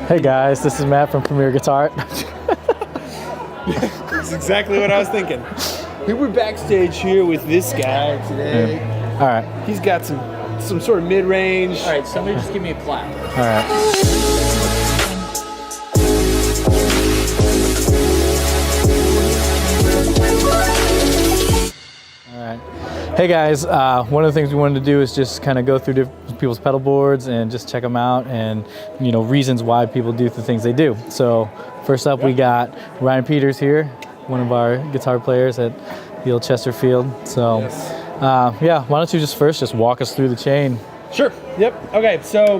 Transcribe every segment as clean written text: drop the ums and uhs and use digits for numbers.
Hey guys, this is Matt from Premier Guitar. That's exactly what I was thinking. We're backstage here with this guy today. Yeah. All right. He's got some sort of mid-range. All right, somebody just give me a clap. All right. Hey guys, one of the things we wanted to do is just kind of go through different people's pedal boards and just check them out and, you know, reasons why people do the things they do. So first up, we got Ryan Peters here, one of our guitar players at the old Chesterfield. So Yes. yeah, why don't you just first walk us through the chain? Sure. Yep. Okay. So,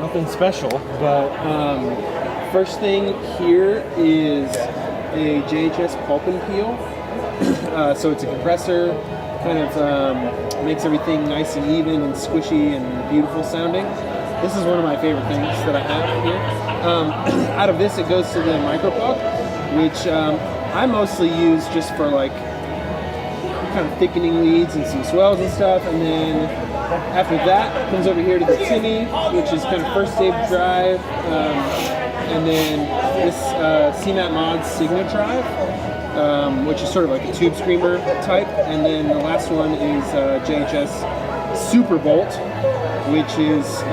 nothing special, but first thing here is a JHS pulp and peel. So it's a compressor, kind of makes everything nice and even and squishy and beautiful sounding. This is one of my favorite things that I have here. Out of this, it goes to the micropod, which I mostly use just for like kind of thickening leads and some swells and stuff. And then after that, it comes over here to the Timmy, which is kind of first stage drive. And then this CMAT Mod Signa drive. Which is sort of like a tube screamer type, and then the last one is JHS Super Bolt, which is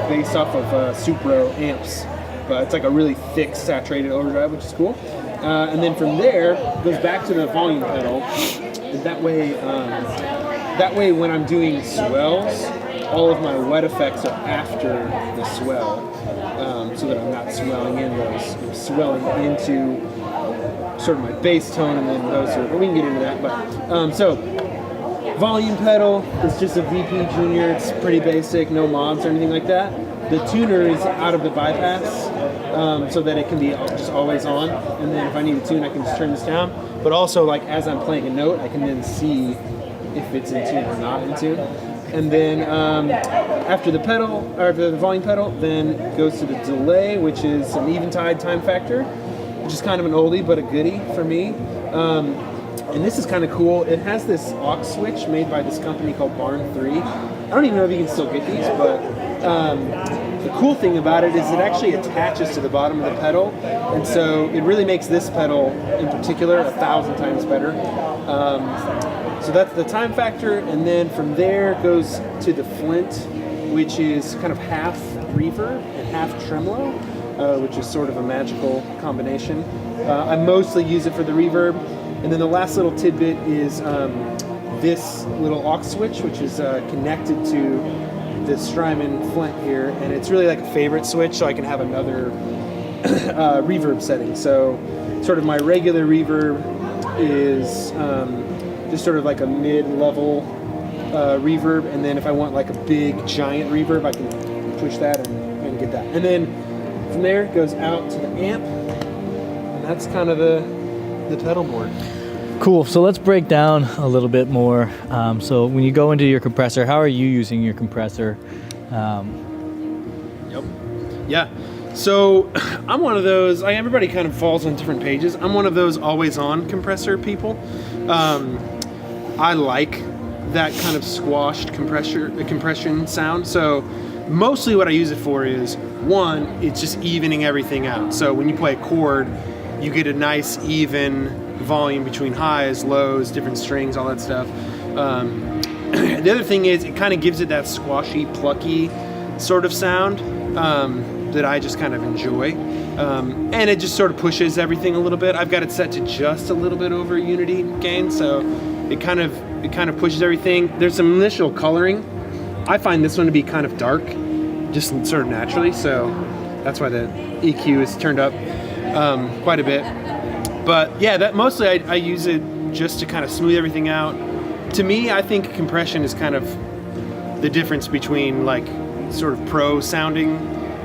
based off of Supro amps, but it's like a really thick saturated overdrive, which is cool. And then from there it goes back to the volume pedal, and that way when I'm doing swells, all of my wet effects are after the swell, so that I'm not swelling in those, I'm swelling into sort of my bass tone, and then those are, we can get into that, but so volume pedal is just a VP Junior. It's pretty basic, no mods or anything like that. The tuner is out of the bypass, so that it can be just always on, and then if I need to tune, I can just turn this down, but also like as I'm playing a note, I can then see if it's in tune or not in tune. And then after the pedal, or the volume pedal, then it goes to the delay, which is an Eventide time factor, which is kind of an oldie but a goodie for me. And this is kind of cool. It has this aux switch made by this company called Barn 3. I don't even know if you can still get these, but the cool thing about it is it actually attaches to the bottom of the pedal, and so it really makes this pedal in particular 1,000 times better. So that's the time factor, and then from there it goes to the Flint, which is kind of half reverb and half tremolo. Which is sort of a magical combination. I mostly use it for the reverb. And then the last little tidbit is this little aux switch, which is connected to the Strymon Flint here. And it's really like a favorite switch, so I can have another reverb setting. So sort of my regular reverb is just sort of like a mid-level reverb. And then if I want like a big, giant reverb, I can push that and get that. And then from there, it goes out to the amp, and that's kind of the pedal board. Cool, so let's break down a little bit more. So when you go into your compressor, how are you using your compressor? Yep. Yeah, so I'm one of those, everybody kind of falls on different pages. I'm one of those always-on compressor people. I like that kind of squashed compression sound, so mostly what I use it for is, one, it's just evening everything out. So when you play a chord, you get a nice even volume between highs, lows, different strings, all that stuff. The other thing is it kind of gives it that squashy, plucky sort of sound that I just kind of enjoy. And it just sort of pushes everything a little bit. I've got it set to just a little bit over unity gain, so it kind of pushes everything. There's some initial coloring. I find this one to be kind of dark, just sort of naturally, so that's why the EQ is turned up quite a bit. But yeah, that mostly I use it just to kind of smooth everything out. To me, I think compression is kind of the difference between like sort of pro sounding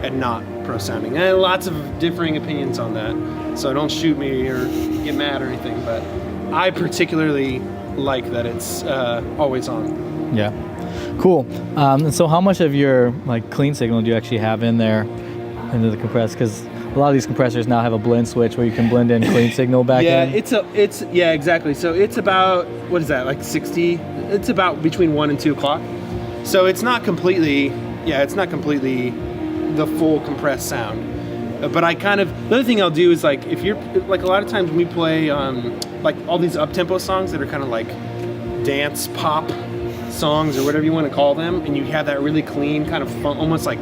and not pro sounding. And lots of differing opinions on that, so don't shoot me or get mad or anything, but I particularly like that it's always on. Yeah. Cool. And so how much of your like clean signal do you actually have in there into the compressor? Because a lot of these compressors now have a blend switch where you can blend in clean signal back in. Yeah, exactly. So it's about, what is that, like 60? It's about between 1 and 2 o'clock. So it's not completely, it's not completely the full compressed sound. But I kind of, the other thing I'll do is like, if you're, like a lot of times when we play like all these up-tempo songs that are kind of like dance pop songs or whatever you want to call them, and you have that really clean kind of fun, almost like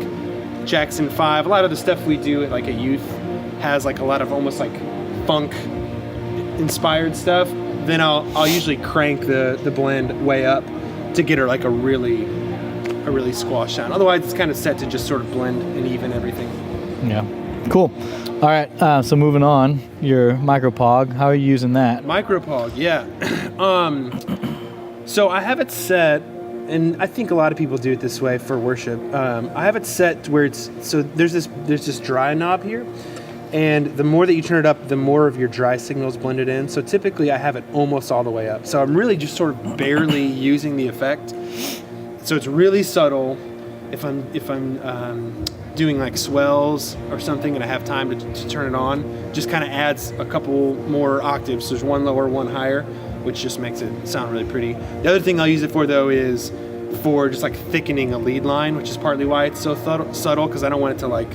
Jackson 5, a lot of the stuff we do at like a youth has like a lot of almost like funk inspired stuff, then I'll usually crank the blend way up to get her like a really squash sound. Otherwise it's kind of set to just sort of blend and even everything. Yeah. Cool. All right. So moving on, your micropog. How are you using that? Micropog, yeah. So I have it set, and I think a lot of people do it this way for worship. I have it set to where it's, so there's this dry knob here, and the more that you turn it up, the more of your dry signals blended in. So typically I have it almost all the way up. So I'm really just sort of barely using the effect. So it's really subtle. If I'm doing like swells or something and I have time to turn it on, just kind of adds a couple more octaves. So there's one lower, one higher, which just makes it sound really pretty. The other thing I'll use it for though is for just like thickening a lead line, which is partly why it's so subtle, because I don't want it to like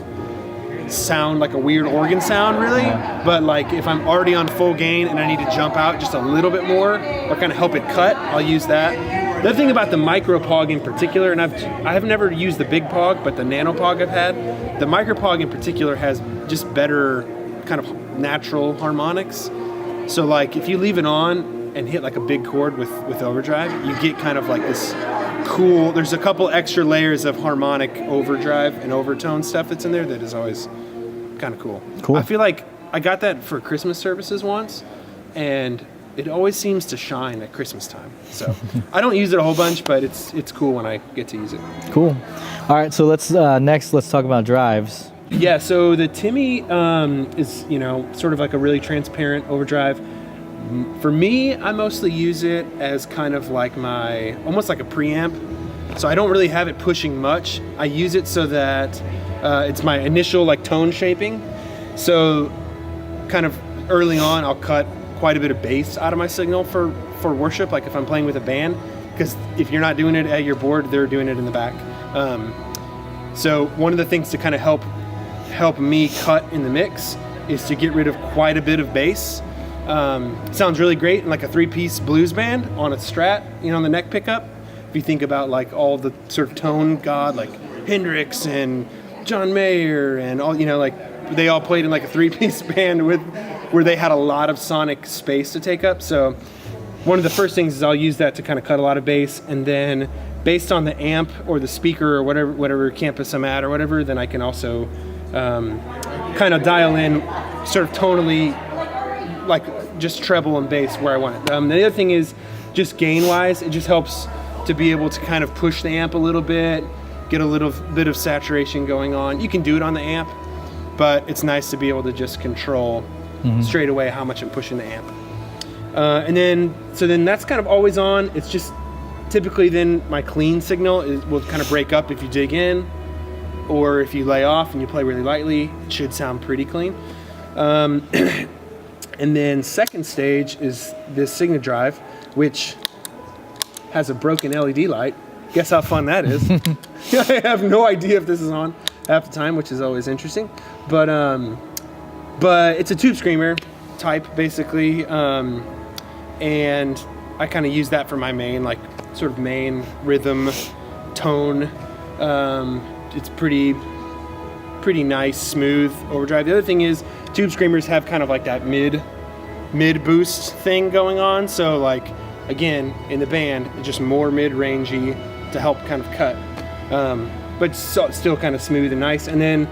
sound like a weird organ sound really. But like if I'm already on full gain and I need to jump out just a little bit more or kind of help it cut, I'll use that. The other thing about the micro pog in particular, and I have never used the big pog, but the nano pog I've had, the micro pog in particular has just better kind of natural harmonics. So like if you leave it on and hit like a big chord with overdrive, you get kind of like this cool, there's a couple extra layers of harmonic overdrive and overtone stuff that's in there that is always kind of cool. Cool. I feel like I got that for Christmas services once, and it always seems to shine at Christmas time. So I don't use it a whole bunch, but it's cool when I get to use it. Cool. All right, so let's talk about drives. Yeah, so the Timmy is, sort of like a really transparent overdrive. For me, I mostly use it as kind of like almost like a preamp. So I don't really have it pushing much. I use it so that it's my initial like tone shaping. So kind of early on, I'll cut quite a bit of bass out of my signal for worship, like if I'm playing with a band, because if you're not doing it at your board, they're doing it in the back. So one of the things to kind of help me cut in the mix is to get rid of quite a bit of bass. Sounds really great in like a 3-piece blues band on a Strat, on the neck pickup. If you think about like all the sort of tone god, like Hendrix and John Mayer and all, like they all played in like a 3-piece band where they had a lot of sonic space to take up. So one of the first things is I'll use that to kind of cut a lot of bass, and then based on the amp or the speaker or whatever campus I'm at or whatever, then I can also kind of dial in sort of tonally, like just treble and bass where I want it. The other thing is just gain wise, it just helps to be able to kind of push the amp a little bit, get a little bit of saturation going on. You can do it on the amp, but it's nice to be able to just control straight away how much I'm pushing the amp. And then that's kind of always on. It's just typically then my clean signal will kind of break up if you dig in, or if you lay off and you play really lightly, it should sound pretty clean. And then second stage is this Signa drive, which has a broken LED light. Guess how fun that is. I have no idea if this is on half the time, which is always interesting. But it's a tube screamer type, basically. And I kind of use that for my main, like sort of main rhythm tone. It's pretty nice, smooth overdrive. The other thing is tube screamers have kind of like that mid boost thing going on. So like, again, in the band, it's just more mid-rangey to help kind of cut. But still kind of smooth and nice. And then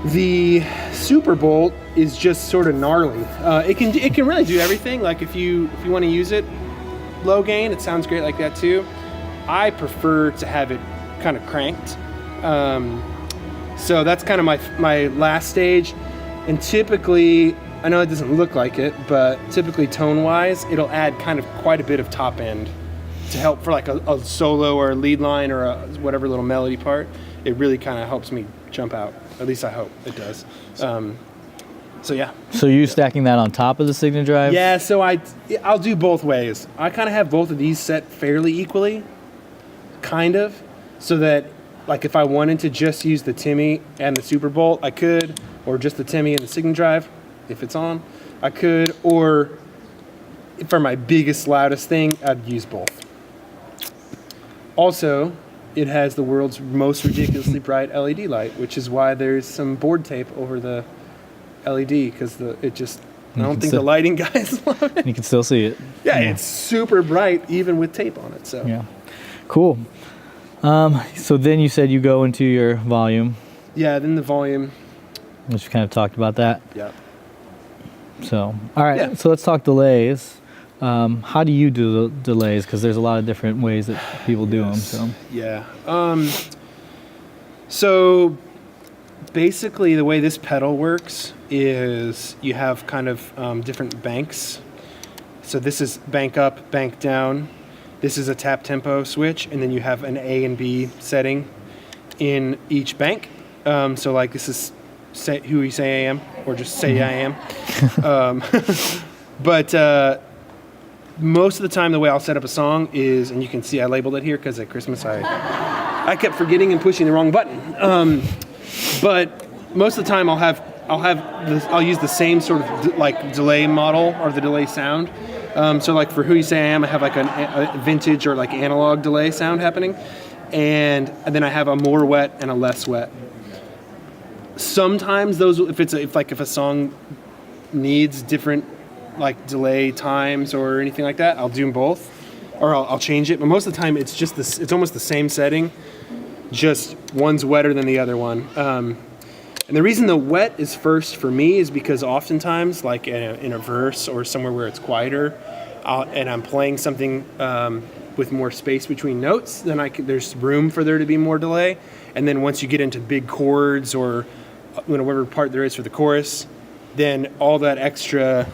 the Super Bolt is just sort of gnarly. It can really do everything. Like if you want to use it low gain, it sounds great like that too. I prefer to have it kind of cranked. So that's kind of my last stage. And typically, I know it doesn't look like it, but typically tone-wise, it'll add kind of quite a bit of top end to help for like a solo or a lead line or whatever little melody part. It really kind of helps me jump out. At least I hope it does. So yeah. So you stacking that on top of the Signa drive? Yeah, so I'll do both ways. I kind of have both of these set fairly equally. kind of, so that like if I wanted to just use the Timmy and the Super Bolt, I could, or just the Timmy and the Signal Drive, if it's on, I could, or for my biggest, loudest thing, I'd use both. Also, it has the world's most ridiculously bright LED light, which is why there's some board tape over the LED, because I don't think the lighting guys love it. You can still see it. Yeah, it's super bright even with tape on it. So yeah, cool. So then you said you go into your volume. Yeah, then the volume. Which we kind of talked about that. Yeah. So all right, so let's talk delays. How do you do the delays? Because there's a lot of different ways that people do them. So yeah. So basically, the way this pedal works is you have kind of different banks. So this is bank up, bank down. This is a tap tempo switch, and then you have an A and B setting in each bank. So like this is say who you say I am, or just say I am. But most of the time, the way I'll set up a song is, and you can see I labeled it here because at Christmas I kept forgetting and pushing the wrong button. But most of the time I'll use the same sort of like delay model or the delay sound. So like for Who You Say I Am, I have like a vintage or like analog delay sound happening, and then I have a more wet and a less wet. Sometimes those, if a song needs different like delay times or anything like that, I'll do them both, or I'll change it. But most of the time, it's just this. It's almost the same setting, just one's wetter than the other one. And the reason the wet is first for me is because oftentimes, like in a verse or somewhere where it's quieter, and I'm playing something with more space between notes, then there's room for there to be more delay. And then once you get into big chords or whatever part there is for the chorus, then all those extra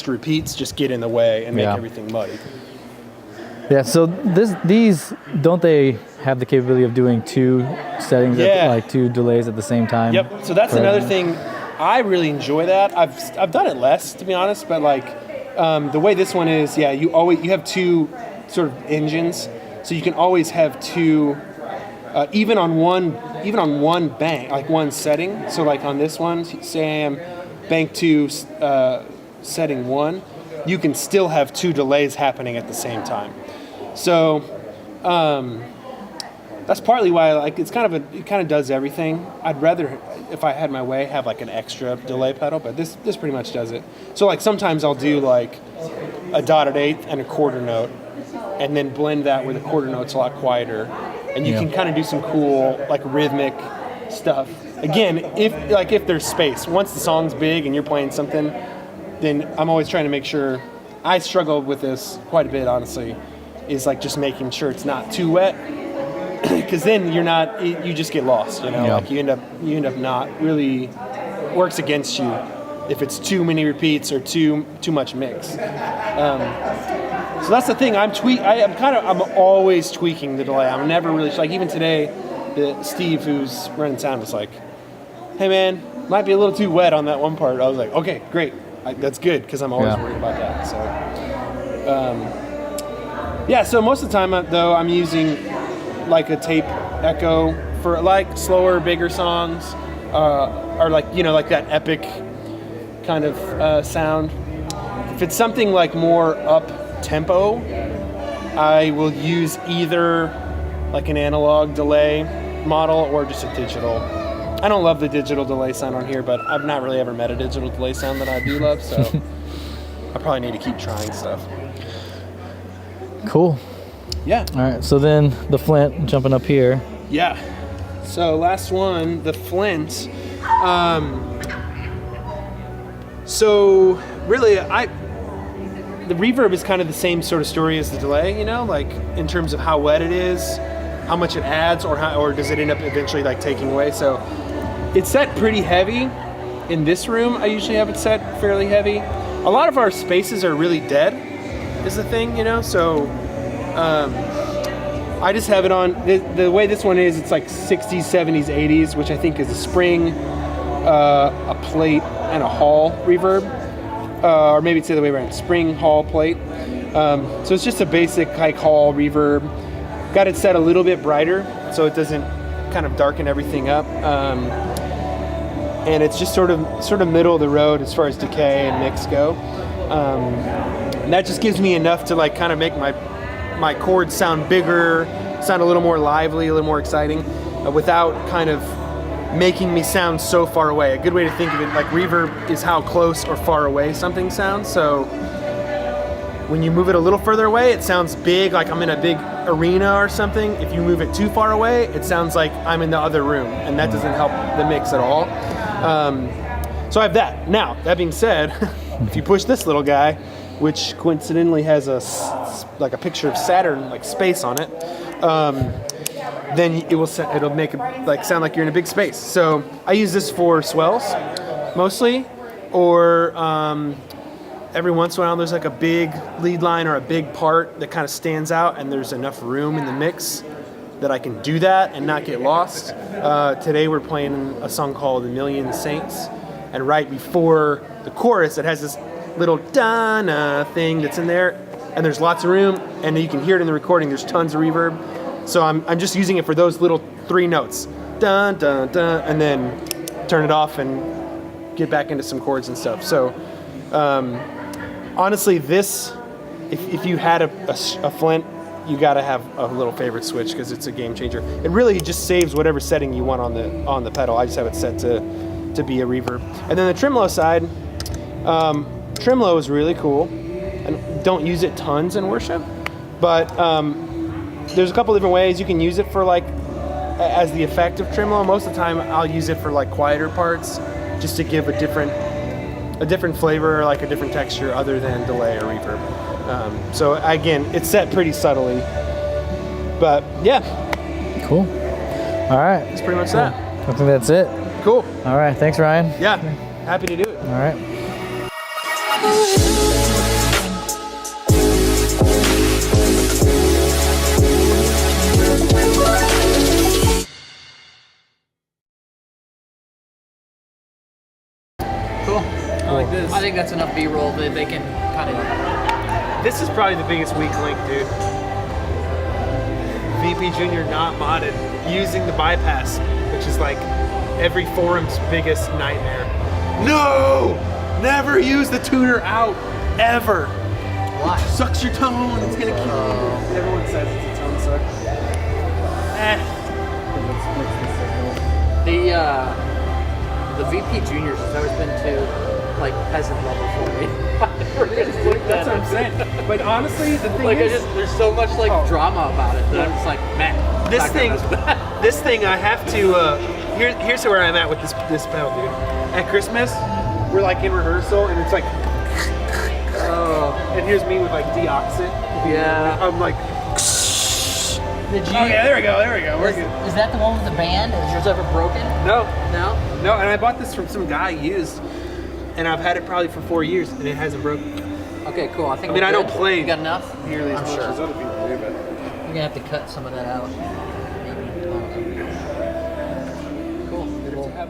repeats just get in the way and make everything muddy. Yeah, so these don't they have the capability of doing two settings, like two delays at the same time? Yep. So that's another thing. I really enjoy that. I've done it less, to be honest, but like the way this one is, you have two sort of engines, so you can always have two, even on one bank, like one setting. So like on this one, say I am bank 2, setting 1, you can still have two delays happening at the same time. So that's partly why it kind of does everything. I'd rather, if I had my way, have like an extra delay pedal, but this pretty much does it. So like sometimes I'll do like a dotted eighth and a quarter note, and then blend that with a quarter note's a lot quieter, and you can kind of do some cool like rhythmic stuff. Again, if there's space. Once the song's big and you're playing something, then I'm always trying to make sure. I struggle with this quite a bit, honestly, is like just making sure it's not too wet, because then you just get lost, like you end up not really, works against you if it's too many repeats or too much mix. So that's the thing. I'm always tweaking the delay. I'm never really, like even today, Steve, who's running sound, was like, "Hey man, might be a little too wet on that one part." I was like, "Okay, great. That's good," because I'm always worried about that. So, so most of the time, though, I'm using like a tape echo for like slower, bigger songs, or like like that epic kind of sound. If it's something like more up tempo, I will use either like an analog delay model or just a digital. I don't love the digital delay sound on here, but I've not really ever met a digital delay sound that I do love, so I probably need to keep trying stuff. Cool. Yeah. All right, so then the Flint, jumping up here. Yeah. So last one, the Flint. So really, the reverb is kind of the same sort of story as the delay, like in terms of how wet it is, how much it adds, or does it end up eventually like taking away. So it's set pretty heavy. In this room, I usually have it set fairly heavy. A lot of our spaces are really dead, is the thing, so I just have it on, the way this one is, it's like 60s, 70s, 80s, which I think is a spring, a plate, and a hall reverb, or maybe it's the other way around, spring, hall, plate. So it's just a basic like hall reverb. got it set a little bit brighter so it doesn't kind of darken everything up. And it's just sort of middle of the road as far as decay and mix go. And that just gives me enough to like kind of make my chords sound bigger, sound a little more lively, a little more exciting, without kind of making me sound so far away. A good way to think of it, like reverb is how close or far away something sounds. So when you move it a little further away, it sounds big, like I'm in a big arena or something. If you move it too far away, it sounds like I'm in the other room, and that doesn't help the mix at all. So I have that. Now, that being said, if you push this little guy, which coincidentally has like a picture of Saturn, like space on it, then it'll make it like sound like you're in a big space. So I use this for swells mostly, or every once in a while there's like a big lead line or a big part that kind of stands out and there's enough room in the mix that I can do that and not get lost. Today we're playing a song called "A Million Saints," and right before the chorus it has this little Donna thing that's in there, and there's lots of room, and you can hear it in the recording. There's tons of reverb, so I'm just using it for those little 3 notes, dun dun dun, and then turn it off and get back into some chords and stuff. So honestly, this, if you had a Flint, you gotta have a little favorite switch because it's a game changer. It really just saves whatever setting you want on the pedal. I just have it set to be a reverb. And then the tremolo side, tremolo is really cool. And don't use it tons in worship, but there's a couple different ways you can use it for, like, as the effect of tremolo. Most of the time I'll use it for like quieter parts, just to give a different flavor, like a different texture other than delay or reverb. So again, it's set pretty subtly, but yeah. Cool. All right. It's pretty much that. I think that's it. Cool. All right. Thanks, Ryan. Yeah. Happy to do it. All right. Cool. I like this. I think that's enough B-roll that they can kind of... This is probably the biggest weak link, dude. VP Junior not modded, using the bypass, which is like every forum's biggest nightmare. No! Never use the tuner out, ever. Why? It sucks your tone, it's gonna kill you. Everyone says it's a tone suck. The VP Juniors has always been too, like, peasant level for me. That's what I'm saying. But honestly, the thing like, is, there's so much like drama about it that I'm just like, man. This thing I have to. Here's where I'm at with this pedal, dude. At Christmas, we're like in rehearsal, and it's like, and here's me with like deoxit. Yeah. I'm like. Did you? Oh yeah, there we go. We're good. Is that the one with the band? Is yours ever broken? No. No. And I bought this from some guy used, and I've had it probably for 4 years, and it hasn't broken. Okay, cool. I mean, I don't play. You got enough? Nearly as I'm much sure. as other people do, but. You're gonna have to cut some of that out. Maybe. Cool. Have